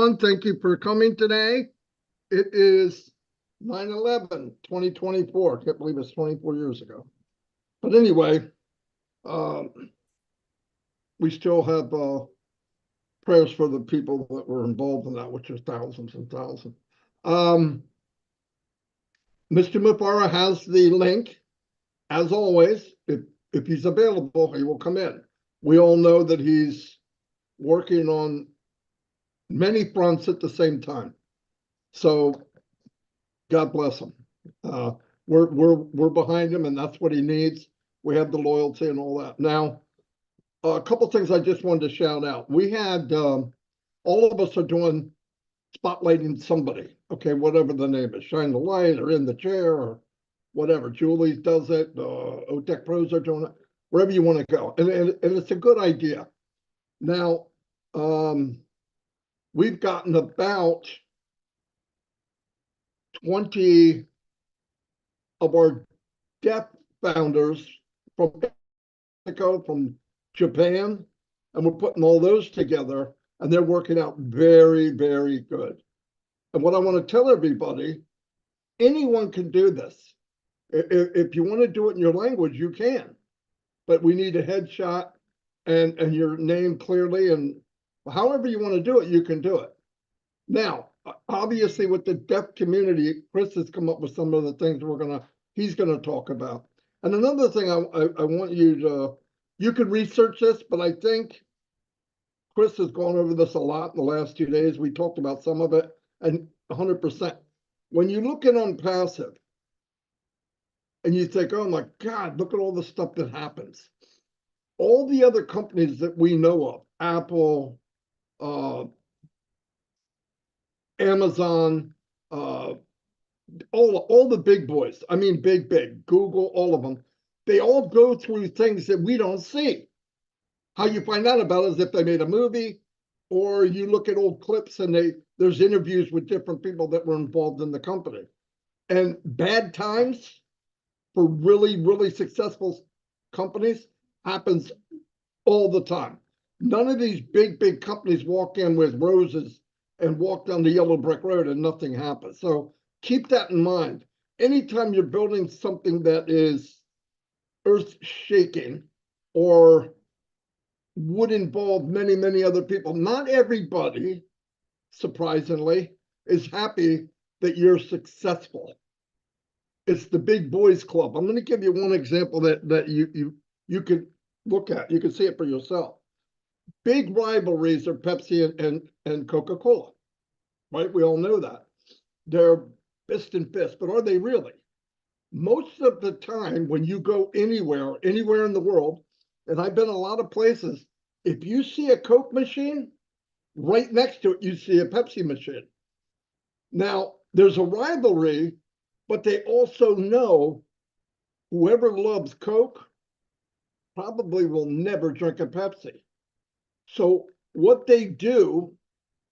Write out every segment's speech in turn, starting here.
everyone. Thank you for coming today. It is 9/11/2024. Can't believe it's 24 years ago. But anyway, um, we still have prayers for the people that were involved in that, which is thousands and thousands. Mr. Mufara has the link. As always, if he's available, he will come in. We all know that he's working on many fronts at the same time. So God bless him. We're behind him, and that's what he needs. We have the loyalty and all that. Now, a couple things I just wanted to shout out. We had all of us are doing spotlighting somebody. Okay, whatever the name is, shine the light or in the chair or whatever. Julie's does it. OTech Pros are doing it. Wherever you want to go, and it's a good idea. Now, we've gotten about 20 of our deaf founders from Mexico, from Japan, and we're putting all those together, and they're working out very, very good. And what I want to tell everybody, anyone can do this. If you want to do it in your language, you can, but we need a headshot and your name clearly, and however you want to do it, you can do it. Now, obviously, with the deaf community, Chris has come up with some of the things he's gonna talk about. And another thing I want you could research this, but I think Chris has gone over this a lot in the last 2 days. We talked about some of it, and 100%. When you look at Onpassive, and you think, oh my God, look at all the stuff that happens. All the other companies that we know of, Apple, Amazon, all the big boys, I mean big, Google, all of them, they all go through things that we don't see. How you find out about it is if they made a movie, or you look at old clips and there's interviews with different people that were involved in the company. And bad times for really, really successful companies happens all the time. None of these big companies walk in with roses and walk down the yellow brick road and nothing happens. So keep that in mind. Anytime you're building something that is earth shaking or would involve many, many other people, not everybody, surprisingly, is happy that you're successful. It's the big boys club. I'm going to give you one example that you could look at. You can see it for yourself. Big rivalries are Pepsi and Coca-Cola, right? We all know that. They're fist and fist, but are they really? Most of the time when you go anywhere in the world, and I've been a lot of places, if you see a Coke machine, right next to it, you see a Pepsi machine. Now, there's a rivalry, but they also know whoever loves Coke probably will never drink a Pepsi. So what they do,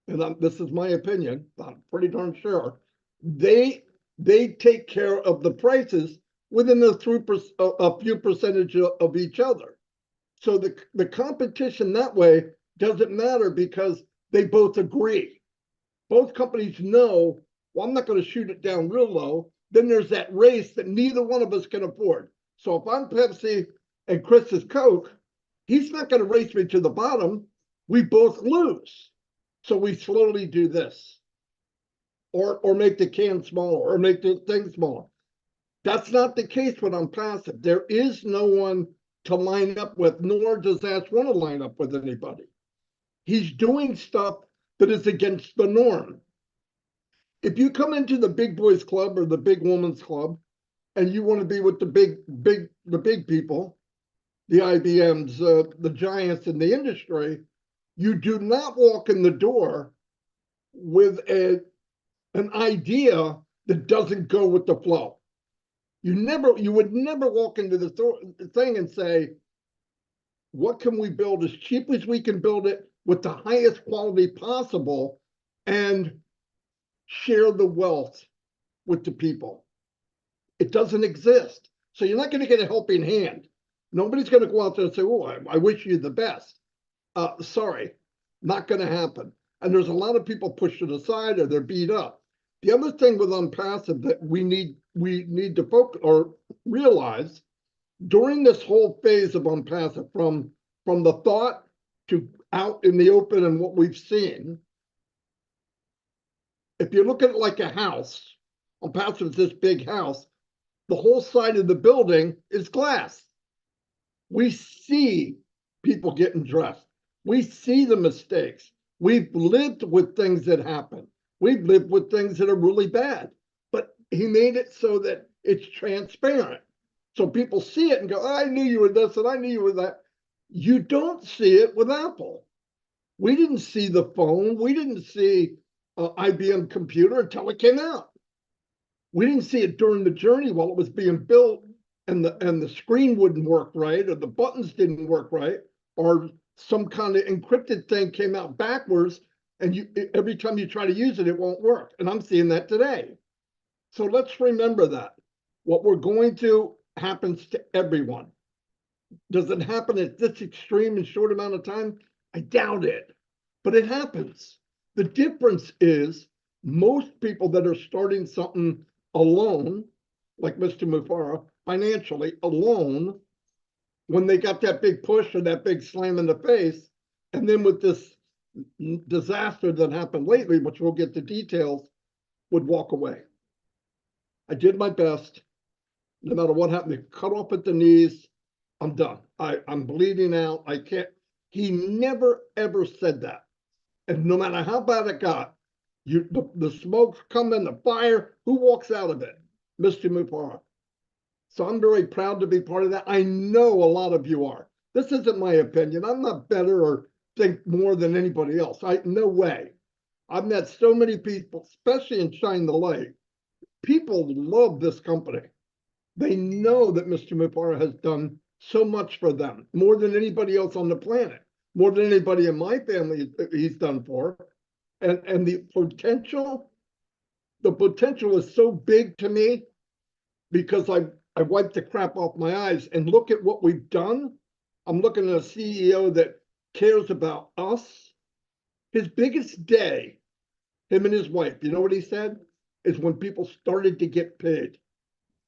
and this is my opinion, I'm pretty darn sure, they take care of the prices within a few percentage of each other. So the competition that way doesn't matter because they both agree. Both companies know, well, I'm not going to shoot it down real low. Then there's that race that neither one of us can afford. So if I'm Pepsi and Chris is Coke, he's not going to race me to the bottom. We both lose. So we slowly do this. Or make the can smaller or make the thing smaller. That's not the case with Onpassive. There is no one to line up with, nor does Ash want to line up with anybody. He's doing stuff that is against the norm. If you come into the big boys club or the big women's club and you want to be with the big people, the IBMs, the giants in the industry, you do not walk in the door with an idea that doesn't go with the flow. You would never walk into the thing and say, what can we build as cheap as we can build it with the highest quality possible and share the wealth with the people? It doesn't exist. So you're not going to get a helping hand. Nobody's going to go out there and say, oh, I wish you the best. Sorry, not going to happen. And there's a lot of people pushed to the side or they're beat up. The other thing with Onpassive that we need to focus or realize during this whole phase of Onpassive, from the thought to out in the open and what we've seen, if you look at it like a house, Onpassive is this big house, the whole side of the building is glass. We see people getting dressed. We see the mistakes. We've lived with things that happen. We've lived with things that are really bad. But he made it so that it's transparent. So people see it and go, I knew you were this and I knew you were that. You don't see it with Apple. We didn't see the phone. We didn't see IBM computer until it came out. We didn't see it during the journey while it was being built and the screen wouldn't work right, or the buttons didn't work right, or some kind of encrypted thing came out backwards, and every time you try to use it, it won't work. And I'm seeing that today. So let's remember that. What we're going to happens to everyone. Does it happen at this extreme and short amount of time? I doubt it, but it happens. The difference is most people that are starting something alone, like Mr. Mufara, financially alone, when they got that big push or that big slam in the face, and then with this disaster that happened lately, which we'll get the details, would walk away. I did my best. No matter what happened, cut off at the knees. I'm done. I'm bleeding out. I can't. He never, ever said that. And no matter how bad it got, the smoke's coming, the fire, who walks out of it? Mr. Mufara. So I'm very proud to be part of that. I know a lot of you are. This isn't my opinion. I'm not better or think more than anybody else. No way. I've met so many people, especially in Shine the Light. People love this company. They know that Mr. Mufara has done so much for them, more than anybody else on the planet, more than anybody in my family he's done for. And the potential is so big to me because I wiped the crap off my eyes and look at what we've done. I'm looking at a CEO that cares about us. His biggest day, him and his wife, you know what he said? Is when people started to get paid.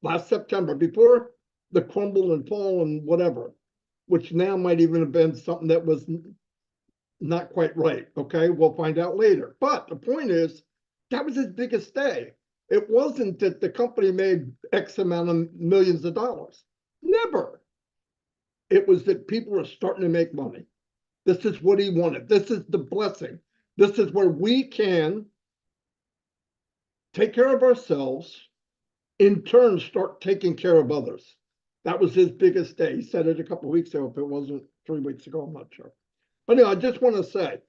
Last September, before the crumble and fall and whatever, which now might even have been something that was not quite right. Okay, we'll find out later. But the point is, that was his biggest day. It wasn't that the company made X amount of millions of dollars. Never. It was that people were starting to make money. This is what he wanted. This is the blessing. This is where we can take care of ourselves, in turn, start taking care of others. That was his biggest day. He said it a couple of weeks ago. If it wasn't 3 weeks ago, I'm not sure. But anyway, I just want to say,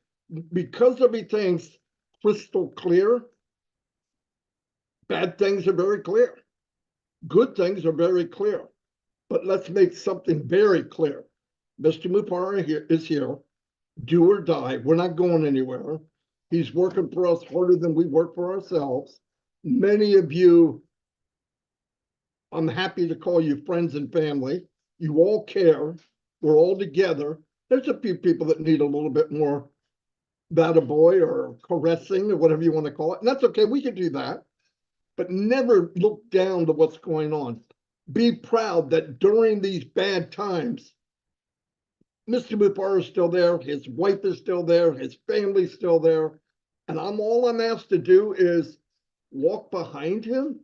because everything's crystal clear, bad things are very clear. Good things are very clear. But let's make something very clear. Mr. Mufara is here, do or die. We're not going anywhere. He's working for us harder than we work for ourselves. Many of you, I'm happy to call you friends and family. You all care. We're all together. There's a few people that need a little bit more boy or caressing or whatever you want to call it. And that's okay. We can do that. But never look down to what's going on. Be proud that during these bad times, Mr. Mufara is still there. His wife is still there. His family's still there. And all I'm asked to do is walk behind him,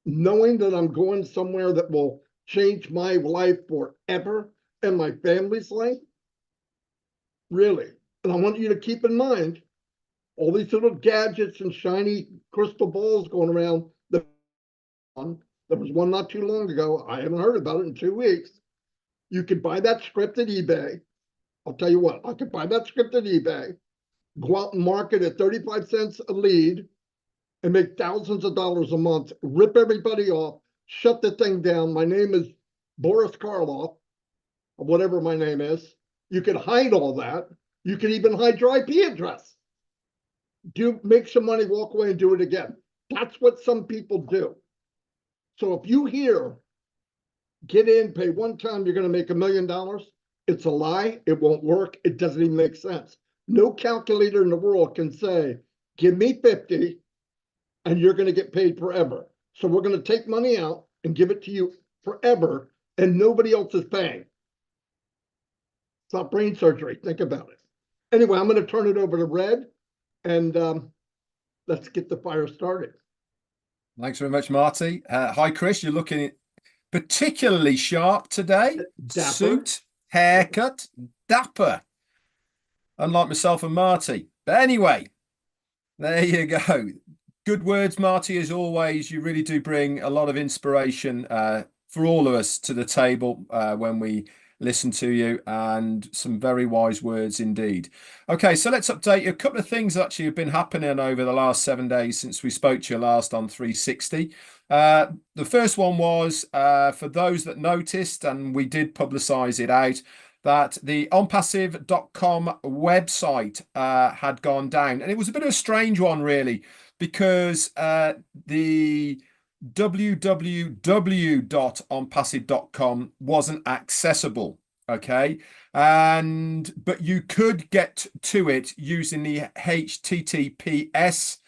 knowing that I'm going somewhere that will change my life forever and my family's life. Really. And I want you to keep in mind all these little gadgets and shiny crystal balls going around. There was one not too long ago. I haven't heard about it in 2 weeks. You could buy that script at eBay. I'll tell you what, I could buy that script at eBay, go out and market at 35 cents a lead and make thousands of dollars a month, rip everybody off, shut the thing down. My name is Boris Karloff, or whatever my name is. You could hide all that. You could even hide your IP address. Make some money, walk away and do it again. That's what some people do. So if you hear, get in, pay one time, you're going to make $1 million. It's a lie. It won't work. It doesn't even make sense. No calculator in the world can say, give me 50 and you're going to get paid forever. So we're going to take money out and give it to you forever, and nobody else is paying. It's not brain surgery. Think about it. Anyway, I'm going to turn it over to Red, and let's get the fire started. Thanks very much, Marty. Hi, Chris. You're looking particularly sharp today. Dapper. Suit, haircut, dapper. Unlike myself and Marty. But anyway, there you go. Good words, Marty, as always. You really do bring a lot of inspiration for all of us to the table when we listen to you, and some very wise words indeed. Okay, so let's update you. A couple of things actually have been happening over the last 7 days since we spoke to you last on 360. The first one was for those that noticed, and we did publicize it out, that the onpassive.com website had gone down. And it was a bit of a strange one, really, because the www.onpassive.com wasn't accessible. Okay. But you could get to it using the HTTPS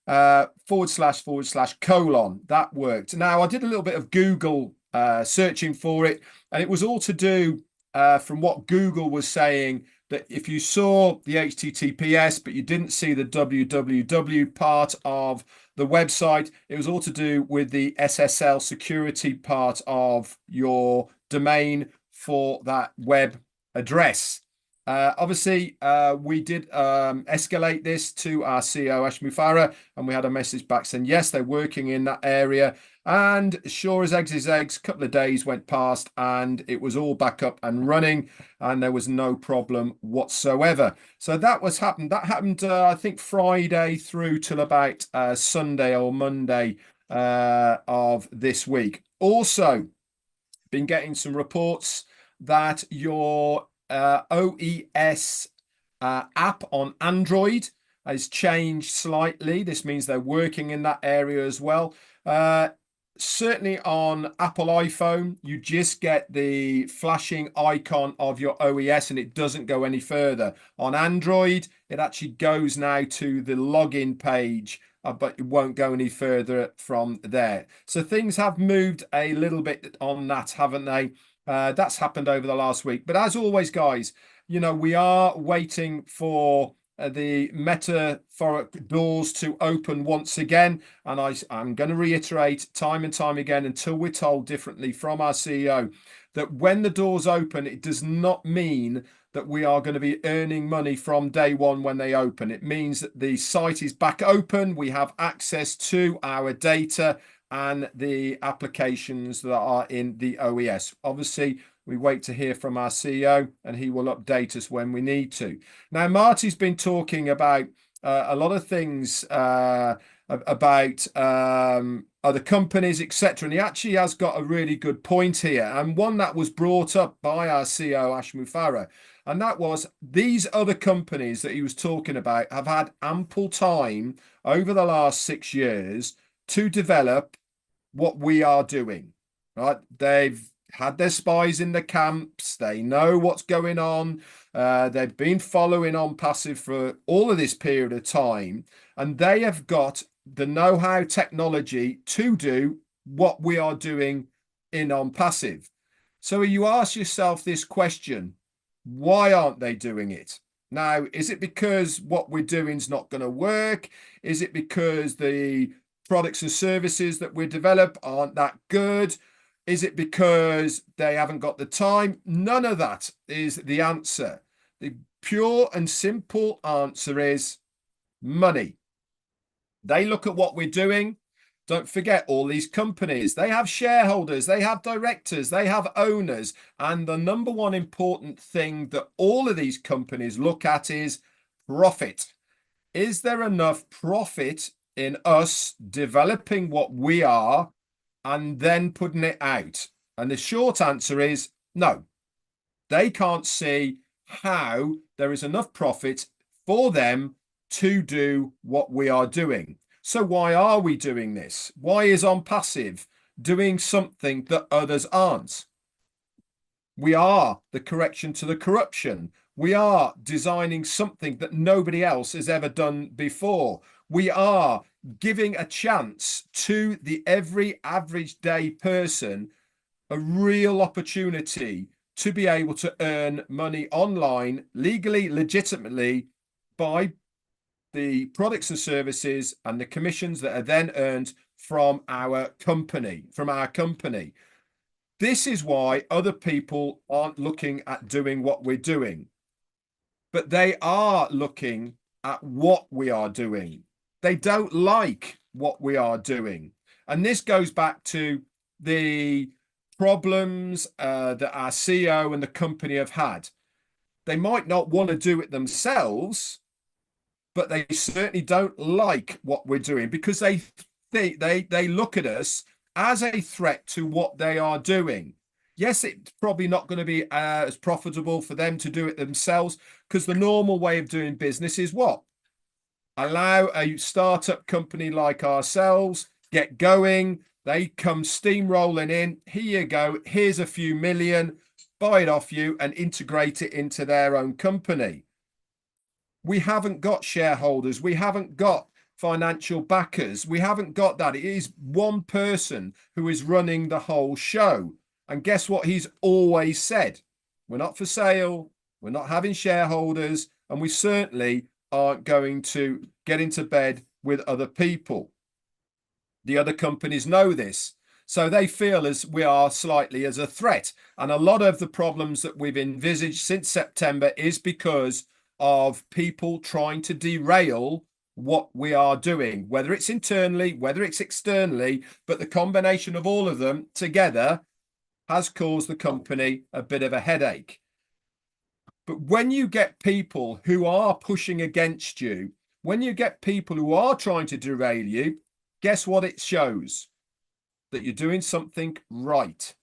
// that worked. Now, I did a little bit of Google searching for it, and it was all to do from what Google was saying, that if you saw the HTTPS but you didn't see the www part of the website, it was all to do with the SSL security part of your domain for that web address. Obviously, we did escalate this to our CEO, Ash Mufareh, and we had a message back saying, yes, they're working in that area. And sure as eggs is eggs, a couple of days went past and it was all back up and running, and there was no problem whatsoever. So that was happened. That happened, I think, Friday through till about Sunday or Monday of this week. Also, been getting some reports that your OES app on Android has changed slightly. This means they're working in that area as well. Certainly on Apple iPhone, you just get the flashing icon of your OES and it doesn't go any further. On Android, it actually goes now to the login page, but it won't go any further from there. So things have moved a little bit on that, haven't they? That's happened over the last week. But as always, guys, you know, we are waiting for the metaphoric doors to open once again. And I'm going to reiterate time and time again, until we're told differently from our CEO, that when the doors open, it does not mean that we are going to be earning money from day one when they open. It means that the site is back open. We have access to our data and the applications that are in the OES. Obviously, we wait to hear from our CEO and he will update us when we need to. Now, Marty's been talking about a lot of things about other companies, etc. And he actually has got a really good point here, and one that was brought up by our CEO, Ash Mufareh. And that was, these other companies that he was talking about have had ample time over the last 6 years to develop what we are doing, right? They've had their spies in the camps. They know what's going on. They've been following Onpassive for all of this period of time, and they have got the know-how technology to do what we are doing in Onpassive. So you ask yourself this question, why aren't they doing it? Now, is it because what we're doing is not going to work? Is it because the products and services that we develop aren't that good? Is it because they haven't got the time? None of that is the answer. The pure and simple answer is money. They look at what we're doing. Don't forget, all these companies, they have shareholders, they have directors, they have owners. And the number one important thing that all of these companies look at is profit. Is there enough profit in us developing what we are and then putting it out? And the short answer is no. They can't see how there is enough profit for them to do what we are doing. So why are we doing this? Why is Onpassive doing something that others aren't? We are the correction to the corruption. We are designing something that nobody else has ever done before. We are giving a chance to the every average day person a real opportunity to be able to earn money online legally, legitimately, by the products and services and the commissions that are then earned from our company, This is why other people aren't looking at doing what we're doing, but they are looking at what we are doing. They don't like what we are doing. And this goes back to the problems that our CEO and the company have had. They might not want to do it themselves, but they certainly don't like what we're doing because they look at us as a threat to what they are doing. Yes, it's probably not going to be as profitable for them to do it themselves, because the normal way of doing business is what? Allow a startup company like ourselves get going. They come steamrolling in. Here you go. Here's a few million. Buy it off you and integrate it into their own company. We haven't got shareholders. We haven't got financial backers. We haven't got that. It is one person who is running the whole show. And guess what he's always said? We're not for sale. We're not having shareholders. And we certainly aren't going to get into bed with other people. The other companies know this. So they feel as we are slightly as a threat. And a lot of the problems that we've envisaged since September is because of people trying to derail what we are doing, whether it's internally, whether it's externally, but the combination of all of them together has caused the company a bit of a headache. But when you get people who are pushing against you, when you get people who are trying to derail you, guess what it shows? That you're doing something right.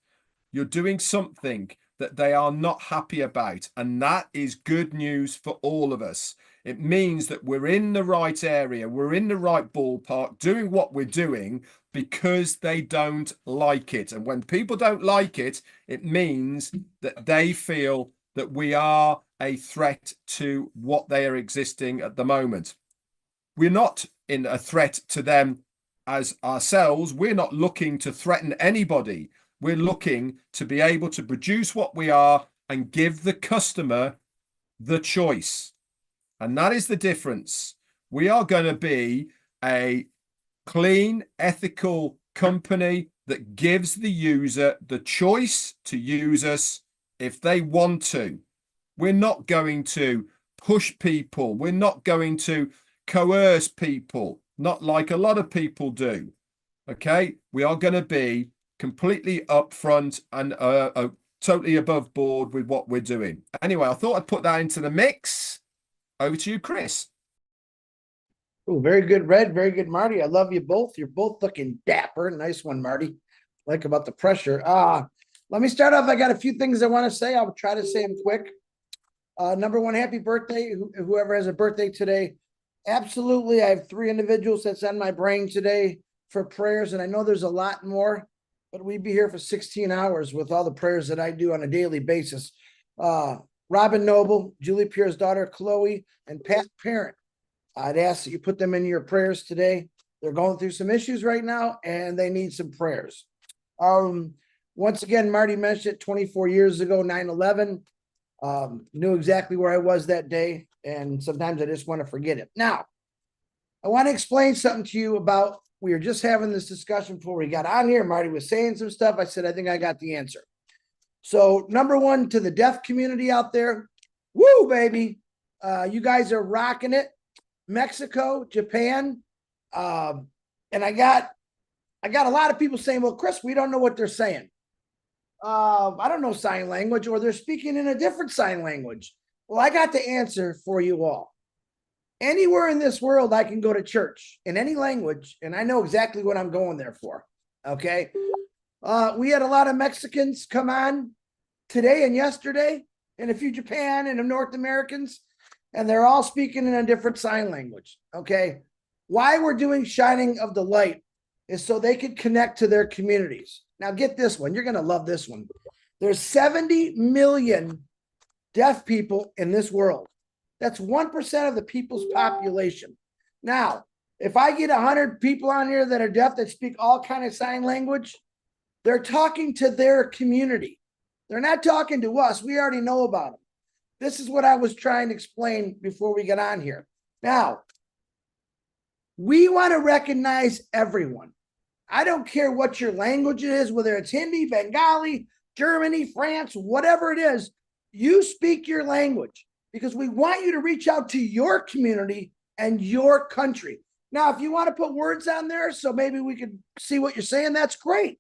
You're doing something that they are not happy about. And that is good news for all of us. It means that we're in the right area. We're in the right ballpark doing what we're doing because they don't like it. And when people don't like it, it means that they feel that we are a threat to what they are existing at the moment. We're not in a threat to them as ourselves. We're not looking to threaten anybody. We're looking to be able to produce what we are and give the customer the choice. And that is the difference. We are going to be a clean, ethical company that gives the user the choice to use us if they want to. We're not going to push people. We're not going to coerce people, not like a lot of people do. Okay? We are going to be completely upfront and totally above board with what we're doing. Anyway, I thought I'd put that into the mix. Over to you, Chris. Oh, very good, Red. Very good, Marty. I love you both. You're both looking dapper. Nice one, Marty. Like about the pressure. Let me start off. I got a few things I want to say. I'll try to say them quick. Number one, happy birthday, whoever has a birthday today. Absolutely. I have 3 individuals that's on my brain today for prayers, and I know there's a lot more, but we'd be here for 16 hours with all the prayers that I do on a daily basis. Robin Noble, Julie Pierre's daughter, Chloe, and Pat Parent. I'd ask that you put them in your prayers today. They're going through some issues right now, and they need some prayers. Once again, Marty mentioned it 24 years ago, 9/11. Knew exactly where I was that day, and sometimes I just want to forget it. Now, I want to explain something to you about, we were just having this discussion before we got on here. Marty was saying some stuff. I said, I think I got the answer. So number one, to the deaf community out there, woo, baby. You guys are rocking it. Mexico, Japan. And I got a lot of people saying, well, Chris, we don't know what they're saying. I don't know sign language, or they're speaking in a different sign language. Well, I got the answer for you all. Anywhere in this world, I can go to church in any language, and I know exactly what I'm going there for. Okay. We had a lot of Mexicans come on today and yesterday, and a few Japan and North Americans, and they're all speaking in a different sign language. Okay. Why we're doing Shining of the Light is so they could connect to their communities. Now get this one. You're going to love this one. There's 70 million deaf people in this world. That's 1% of the people's population. Now, if I get 100 people on here that are deaf that speak all kind of sign language, they're talking to their community. They're not talking to us. We already know about them. This is what I was trying to explain before we get on here. Now, we want to recognize everyone. I don't care what your language is, whether it's Hindi, Bengali, Germany, France, whatever it is, you speak your language because we want you to reach out to your community and your country. Now, if you want to put words on there so maybe we can see what you're saying, that's great.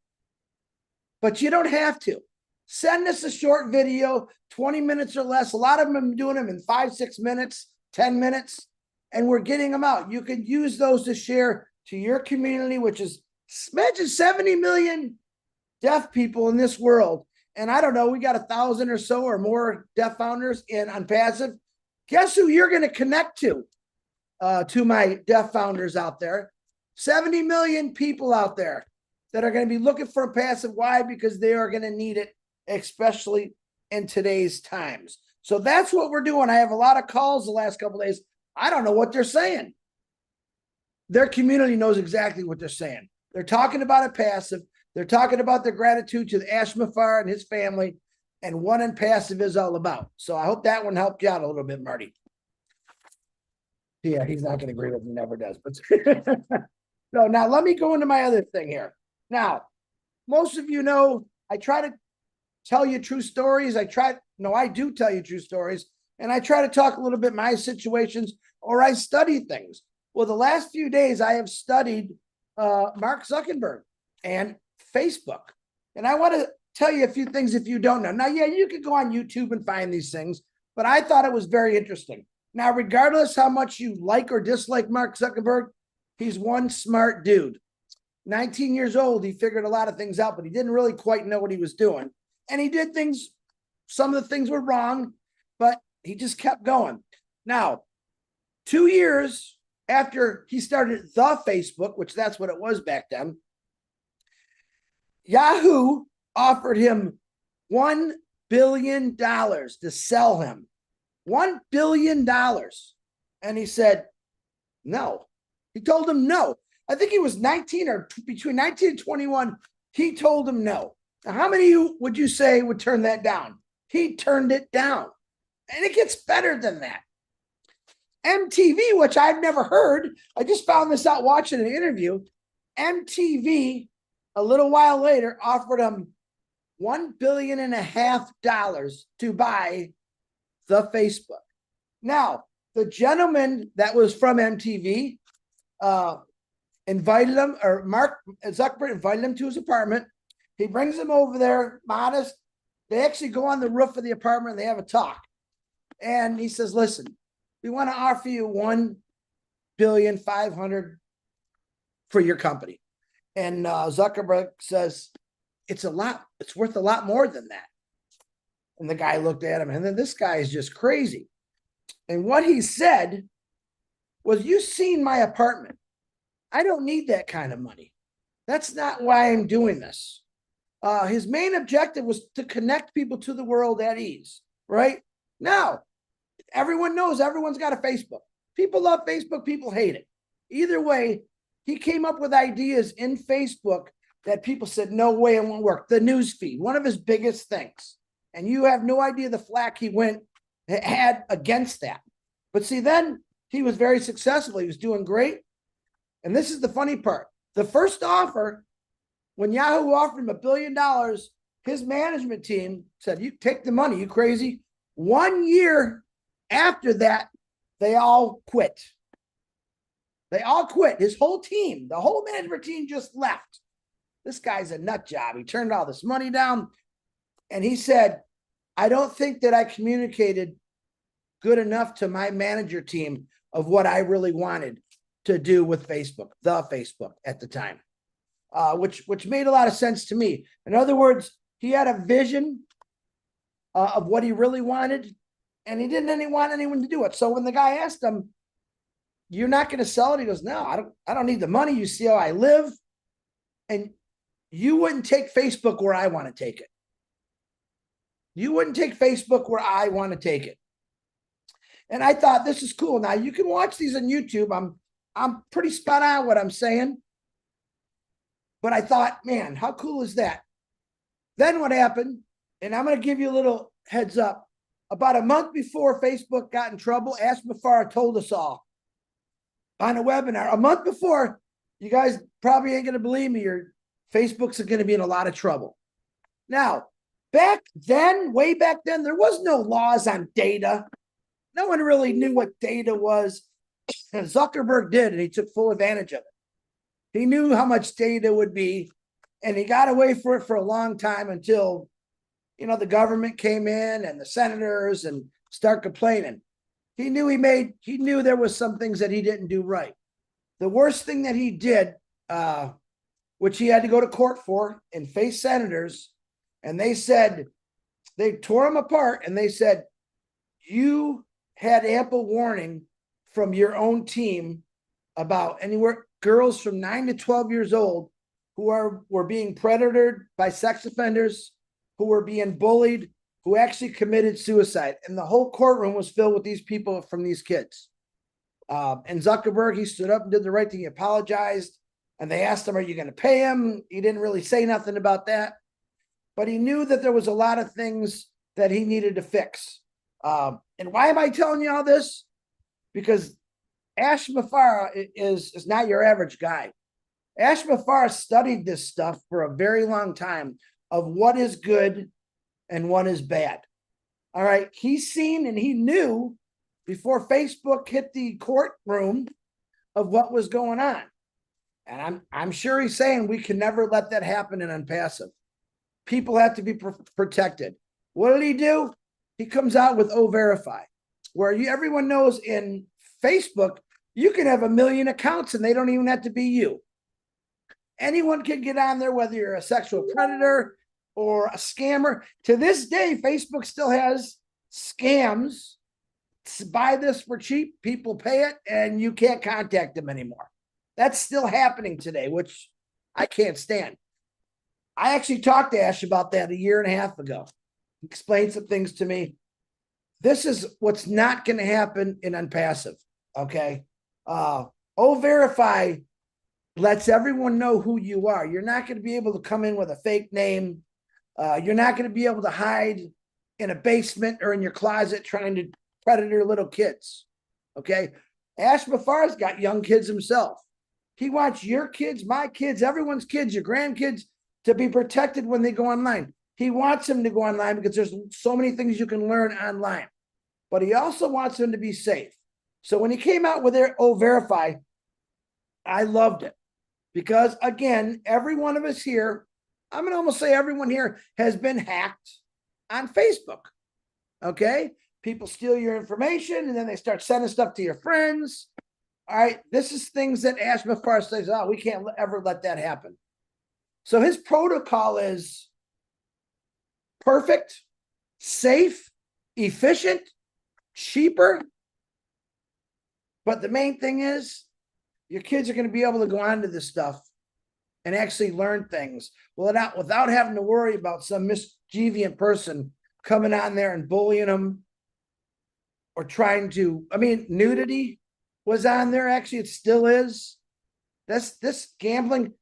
But you don't have to. Send us a short video, 20 minutes or less. A lot of them are doing them in 5, 6 minutes, 10 minutes, and we're getting them out. You can use those to share to your community, which is, imagine 70 million deaf people in this world. And I don't know, we got 1,000 or so or more deaf founders in Onpassive. Guess who you're going to connect to my deaf founders out there? 70 million people out there that are going to be looking for Onpassive. Why? Because they are going to need it, especially in today's times. So that's what we're doing. I have a lot of calls the last couple of days. I don't know what they're saying. Their community knows exactly what they're saying. They're talking about Onpassive. They're talking about their gratitude to the Ashmafar and his family and what Onpassive is all about. So I hope that one helped you out a little bit, Marty. Yeah, he's not going to agree with me, never does. But no, now let me go into my other thing here. Now, most of you know I try to tell you true stories. I do tell you true stories. And I try to talk a little bit my situations, or I study things. Well, the last few days I have studied Mark Zuckerberg and Facebook. And I want to tell you a few things if you don't know. Now, yeah, you could go on YouTube and find these things, but I thought it was very interesting. Now, regardless how much you like or dislike Mark Zuckerberg, he's one smart dude. 19 years old, he figured a lot of things out, but he didn't really quite know what he was doing. And he did things, some of the things were wrong, but he just kept going. Now, 2 years after he started the Facebook, which that's what it was back then, Yahoo offered him $1 billion to sell him. $1 billion. And he said, no. He told him no. I think he was 19 or between 19 and 21. He told him no. Now, how many of you would you say would turn that down? He turned it down. And it gets better than that. MTV, which I've never heard, I just found this out watching an interview. MTV, a little while later, offered him $1.5 billion to buy the Facebook. Now, the gentleman that was from MTV invited him, or Mark Zuckerberg invited him to his apartment. He brings him over there, modest. They actually go on the roof of the apartment and they have a talk. And he says, listen, we want to offer you $1.5 billion for your company. And Zuckerberg says, it's worth a lot more than that. And the guy looked at him and then this guy is just crazy. And what he said was, you've seen my apartment. I don't need that kind of money. That's not why I'm doing this. His main objective was to connect people to the world at ease, right? Now, everyone knows everyone's got a Facebook. People love Facebook, people hate it. Either way, he came up with ideas in Facebook that people said, no way it won't work. The news feed, one of his biggest things. And you have no idea the flack he had against that. But see, then he was very successful. He was doing great. And this is the funny part. The first offer, when Yahoo offered him $1 billion, his management team said, you take the money, you crazy. 1 year after that, they all quit. They all quit. His whole team, the whole management team just left. This guy's a nut job. He turned all this money down. And he said, I don't think that I communicated good enough to my manager team of what I really wanted to do with Facebook, the Facebook at the time, which made a lot of sense to me. In other words, he had a vision of what he really wanted, and he didn't want anyone to do it. So when the guy asked him, you're not going to sell it? He goes, no, I don't need the money. You see how I live. And you wouldn't take Facebook where I want to take it. You wouldn't take Facebook where I want to take it. And I thought this is cool. Now you can watch these on YouTube. I'm pretty spot on what I'm saying. But I thought, man, how cool is that? Then what happened? And I'm going to give you a little heads up. About a month before Facebook got in trouble, Ash Mafara told us all on a webinar. A month before, you guys probably ain't going to believe me, your Facebook's going to be in a lot of trouble. Now, back then, way back then, there was no laws on data. No one really knew what data was. And Zuckerberg did, and he took full advantage of it. He knew how much data would be, and he got away for it for a long time until, you know, the government came in and the senators and start complaining. He knew there was some things that he didn't do right. The worst thing that he did, which he had to go to court for and face senators, and they tore him apart and they said, you had ample warning from your own team about anywhere girls from 9 to 12 years old who were being predatored by sex offenders, who were being bullied, who actually committed suicide. And the whole courtroom was filled with these people from these kids. And Zuckerberg, he stood up and did the right thing. He apologized. And they asked him, are you going to pay him? He didn't really say nothing about that. But he knew that there was a lot of things that he needed to fix. And why am I telling you all this? Because Ash Mafara is not your average guy. Ash Mafara studied this stuff for a very long time of what is good and what is bad. All right. He's seen and he knew before Facebook hit the courtroom of what was going on. And I'm sure he's saying we can never let that happen in Onpassive. People have to be protected. What did he do? He comes out with O-Verify, where everyone knows in Facebook, you can have 1 million accounts and they don't even have to be you. Anyone can get on there, whether you're a sexual predator or a scammer. To this day, Facebook still has scams. Buy this for cheap, people pay it, and you can't contact them anymore. That's still happening today, which I can't stand. I actually talked to Ash about that 1.5 years ago. He explained some things to me. This is what's not going to happen in Onpassive, okay? O-Verify lets everyone know who you are. You're not going to be able to come in with a fake name. You're not going to be able to hide in a basement or in your closet trying to predator little kids, okay? Ash Mafara's got young kids himself. He wants your kids, my kids, everyone's kids, your grandkids to be protected when they go online. He wants them to go online because there's so many things you can learn online. But he also wants them to be safe. So when he came out with their O-Verify, I loved it. Because again, every one of us here, I'm going to almost say everyone here has been hacked on Facebook. Okay? People steal your information and then they start sending stuff to your friends. All right? This is things that Ash Mafara says, oh, we can't ever let that happen. So his protocol is perfect, safe, efficient, cheaper. But the main thing is your kids are going to be able to go onto this stuff and actually learn things without having to worry about some mischievous person coming on there and bullying them or trying to, I mean, nudity was on there. Actually, it still is. This gambling,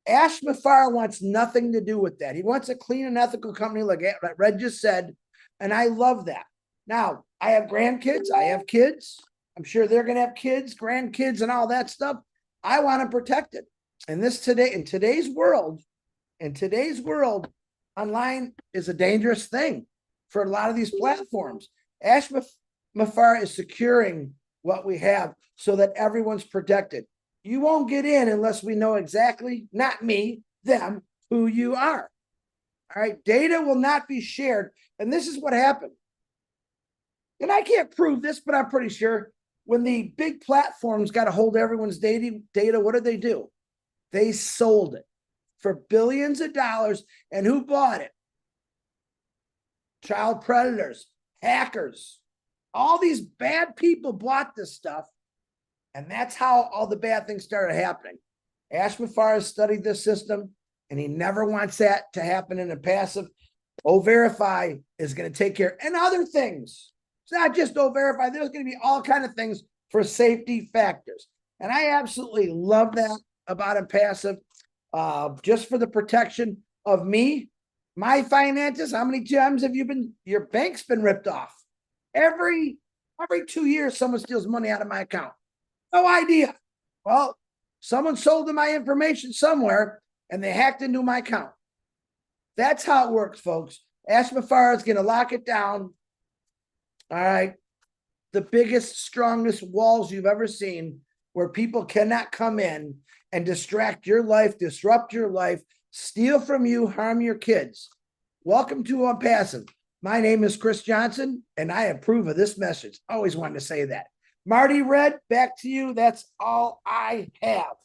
Ash Mafara wants nothing to do with that. He wants a clean and ethical company like Red just said, and I love that. Now, I have grandkids. I have kids. I'm sure they're going to have kids, grandkids, and all that stuff. I want to protect it. And in today's world, online is a dangerous thing for a lot of these platforms. Ash Mafara is securing what we have so that everyone's protected. You won't get in unless we know exactly, not me, them, who you are. All right. Data will not be shared. And this is what happened. And I can't prove this, but I'm pretty sure when the big platforms got a hold of everyone's data, what did they do? They sold it for billions of dollars. And who bought it? Child predators, hackers, all these bad people bought this stuff. And that's how all the bad things started happening. Ash Mafara studied this system, and he never wants that to happen in Onpassive. O-Verify is going to take care and other things. It's not just O-Verify. There's going to be all kind of things for safety factors. And I absolutely love that about Onpassive, just for the protection of me, my finances. How many times have your bank's been ripped off? Every 2 years, someone steals money out of my account. No idea. Well, someone sold them my information somewhere and they hacked into my account. That's how it works, folks. Ash Mafara is going to lock it down. All right. The biggest, strongest walls you've ever seen where people cannot come in and distract your life, disrupt your life, steal from you, harm your kids. Welcome to Onpassive. My name is Chris Johnson, and I approve of this message. Always wanted to say that. Marty Red, back to you. That's all I have.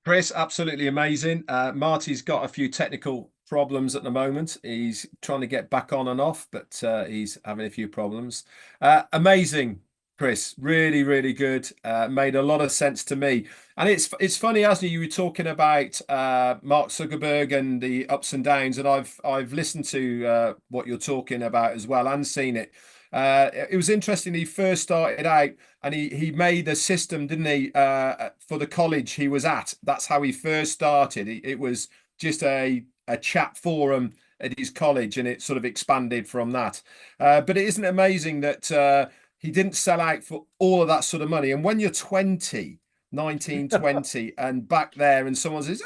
Chris, absolutely amazing. Marty's got a few technical problems at the moment. He's trying to get back on and off, but he's having a few problems. Amazing, Chris. Really, really good. Made a lot of sense to me. And it's funny, Ashley, you were talking about Mark Zuckerberg and the ups and downs, and I've listened to what you're talking about as well and seen it. It was interesting. He first started out and he made a system, didn't he, for the college he was at. That's how he first started. It was just a chat forum at his college, and it sort of expanded from that. But it isn't amazing that he didn't sell out for all of that sort of money. And when you're 19, 20, and back there, and someone says,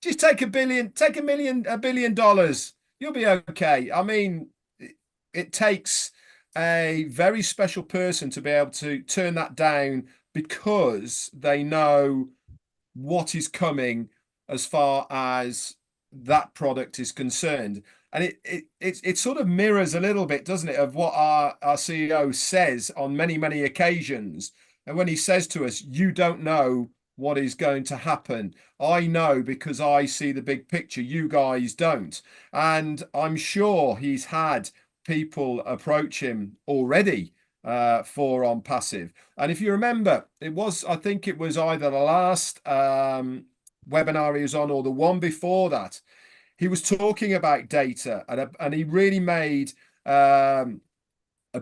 just take $1 billion, you'll be okay. I mean, it takes a very special person to be able to turn that down because they know what is coming as far as that product is concerned. And it sort of mirrors a little bit, doesn't it, of what our CEO says on many, many occasions. And when he says to us, you don't know what is going to happen. I know because I see the big picture. You guys don't. And I'm sure he's had people approach him already for Onpassive. And if you remember, I think it was either the last webinar he was on or the one before that, he was talking about data, and he really made a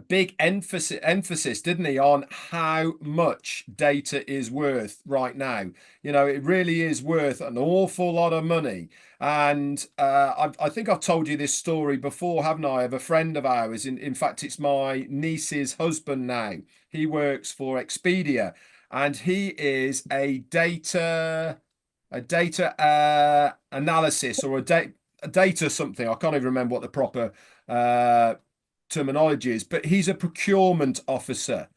big emphasis, didn't he, on how much data is worth right now. You know, it really is worth an awful lot of money. And I think I've told you this story before, haven't I, of a friend of ours. In fact, it's my niece's husband now. He works for Expedia, and he is a data analysis or a data something. I can't even remember what the proper terminology is, but he's a procurement officer.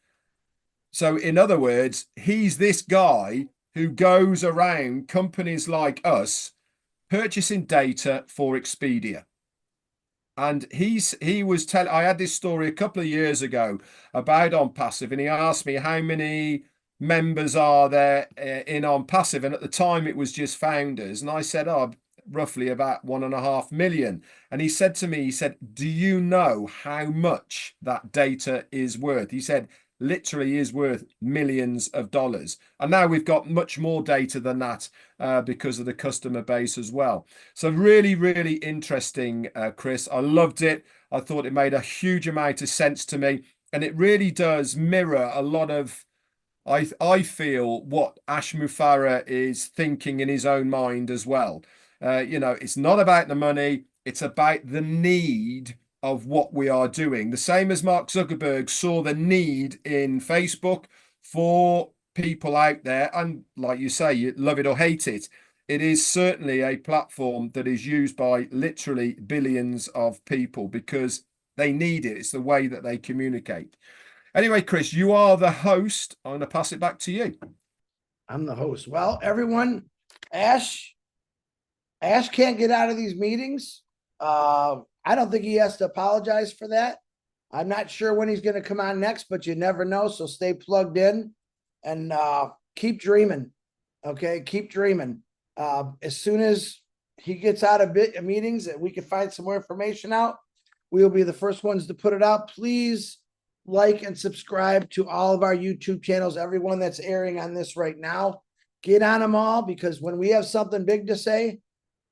So in other words, he's this guy who goes around companies like us purchasing data for Expedia. And he was telling, I had this story a couple of years ago about Onpassive, and he asked me how many members are there in Onpassive, and at the time it was just founders, and I said, roughly about 1.5 million. And he said to me, do you know how much that data is worth? He said, literally is worth millions of dollars. And now we've got much more data than that because of the customer base as well. So really, really interesting, Chris. I loved it. I thought it made a huge amount of sense to me. And it really does mirror a lot of, I feel, what Ash Mufara is thinking in his own mind as well. It's not about the money. It's about the need of what we are doing. The same as Mark Zuckerberg saw the need in Facebook for people out there. And like you say, you love it or hate it. It is certainly a platform that is used by literally billions of people because they need it. It's the way that they communicate. Anyway, Chris, you are the host. I'm going to pass it back to you. I'm the host. Well, everyone, Ash can't get out of these meetings. I don't think he has to apologize for that. I'm not sure when he's going to come on next, but you never know. So stay plugged in and keep dreaming. Okay, keep dreaming. As soon as he gets out of meetings and we can find some more information out, we'll be the first ones to put it out. Please like and subscribe to all of our YouTube channels, everyone that's airing on this right now. Get on them all, because when we have something big to say,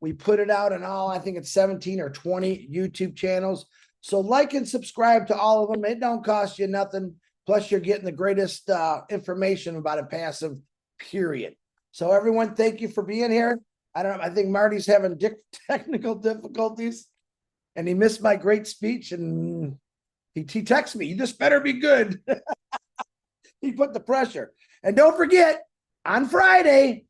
We put it out on all, I think it's 17 or 20 YouTube channels. So like and subscribe to all of them. It don't cost you nothing. Plus you're getting the greatest information about Onpassive, period. So everyone, thank you for being here. I think Marty's having technical difficulties and he missed my great speech and he texted me, you just better be good. He put the pressure. And don't forget, on Friday,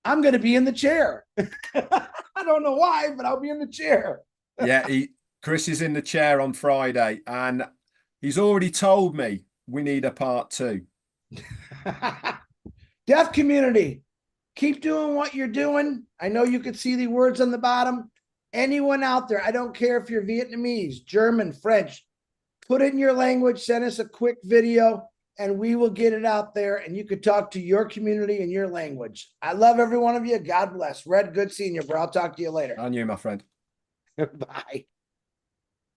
I'm going to be in the chair. I don't know why, but I'll be in the chair. Yeah, Chris is in the chair on Friday, and he's already told me we need a part 2. Deaf community, keep doing what you're doing. I know you can see the words on the bottom. Anyone out there, I don't care if you're Vietnamese, German, French, put it in your language, send us a quick video, and we will get it out there, and you could talk to your community in your language. I love every one of you. God bless. Red, good seeing you, bro. I'll talk to you later. And you, my friend. Bye.